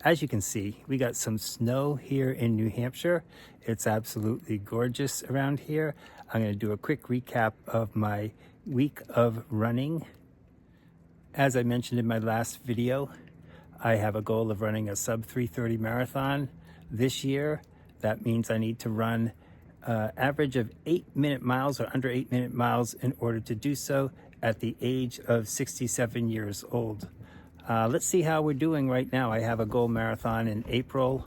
As you can see, we got some snow here in New Hampshire. It's absolutely gorgeous around here. I'm going to do a quick recap of my week of running. As I mentioned in my last video, I have a goal of running a sub 3:30 marathon this year. That means I need to run average of 8-minute miles or under 8-minute miles in order to do so at the age of 67 years old. Let's see how we're doing right now. I have a goal marathon in April,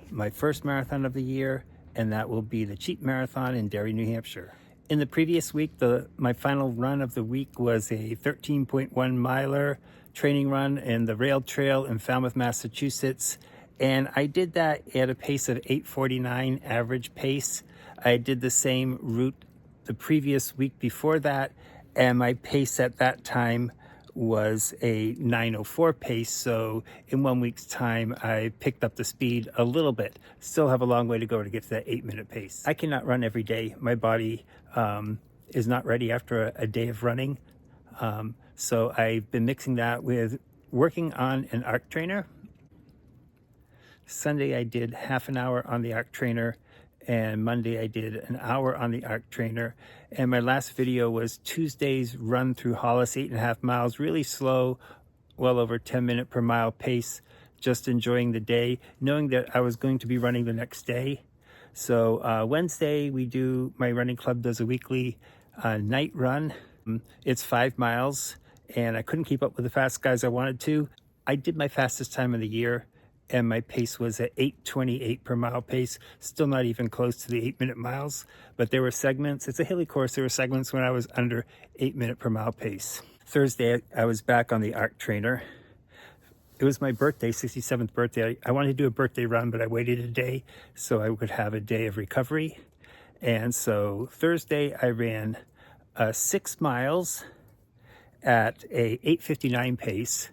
my first marathon of the year, and that will be the Cheap Marathon in Derry, New Hampshire. In the previous week, my final run of the week was a 13.1 miler training run in the rail trail in Falmouth, Massachusetts. And I did that at a pace of 8:49 average pace. I did the same route the previous week before that, and my pace at that time was a 9:04 pace. So in 1 week's time, I picked up the speed a little bit. Still have a long way to go to get to that 8-minute pace. I cannot run every day. My body is not ready after a day of running. So I've been mixing that with working on an ARC trainer. Sunday I did half an hour on the ARC trainer, and Monday I did an hour on the ARC trainer. And my last video was Tuesday's run through Hollis, 8.5 miles, really slow, well over 10-minute per mile pace, just enjoying the day, knowing that I was going to be running the next day. So Wednesday my running club does a weekly night run. It's 5 miles, and I couldn't keep up with the fast guys I wanted to. I did my fastest time of the year, and my pace was at 8:28 per mile pace, still not even close to the 8-minute miles. But there were segments, it's a hilly course, there were segments when I was under 8-minute per mile pace. Thursday, I was back on the ARC trainer. It was my birthday, 67th birthday. I wanted to do a birthday run, but I waited a day so I would have a day of recovery. And so Thursday, I ran 6 miles at a 8:59 pace,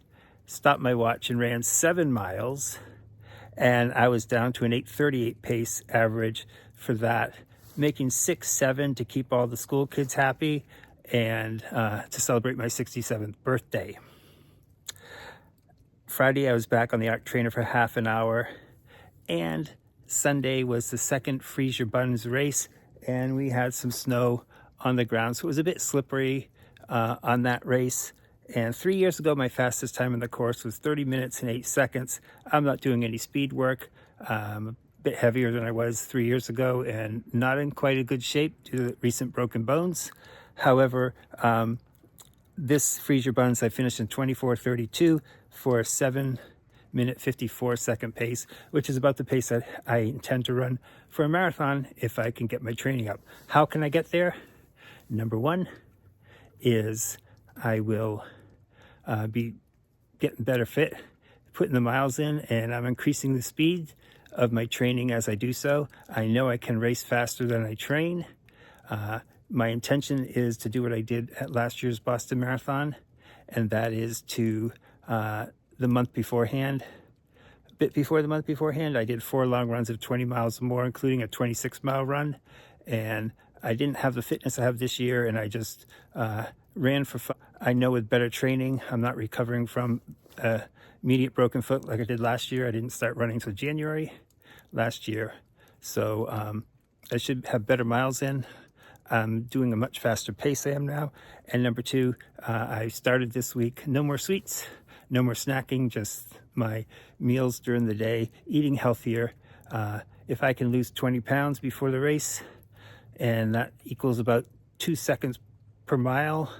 stopped my watch and ran 7 miles, and I was down to an 8:38 pace average for that, making 6:07 to keep all the school kids happy and to celebrate my 67th birthday. Friday I was back on the ARC trainer for half an hour, and Sunday was the second Freeze Your Buns race, and we had some snow on the ground, so it was a bit slippery on that race. And 3 years ago, my fastest time in the course was 30 minutes and 8 seconds. I'm not doing any speed work. I'm a bit heavier than I was 3 years ago and not in quite a good shape due to recent broken bones. However, this Freeze Your Buns, I finished in 24:32 for a 7-minute 54-second pace, which is about the pace that I intend to run for a marathon if I can get my training up. How can I get there? Number one is I will be getting better fit, putting the miles in, and I'm increasing the speed of my training as I do so. I know I can race faster than I train. My intention is to do what I did at last year's Boston Marathon, and that is to the month beforehand, a bit before the month beforehand, I did 4 long runs of 20 miles or more, including a 26-mile run, and I didn't have the fitness I have this year, and I just ran for fun. I know with better training, I'm not recovering from immediate broken foot like I did last year. I didn't start running until January last year. So I should have better miles in. I'm doing a much faster pace I am now. And number two, I started this week, no more sweets, no more snacking, just my meals during the day, eating healthier. If I can lose 20 pounds before the race, and that equals about 2 seconds per mile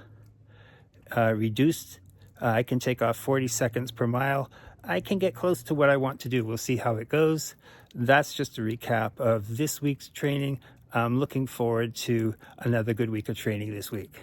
reduced, I can take off 40 seconds per mile. I can get close to what I want to do. We'll see how it goes. That's just a recap of this week's training. I'm looking forward to another good week of training this week.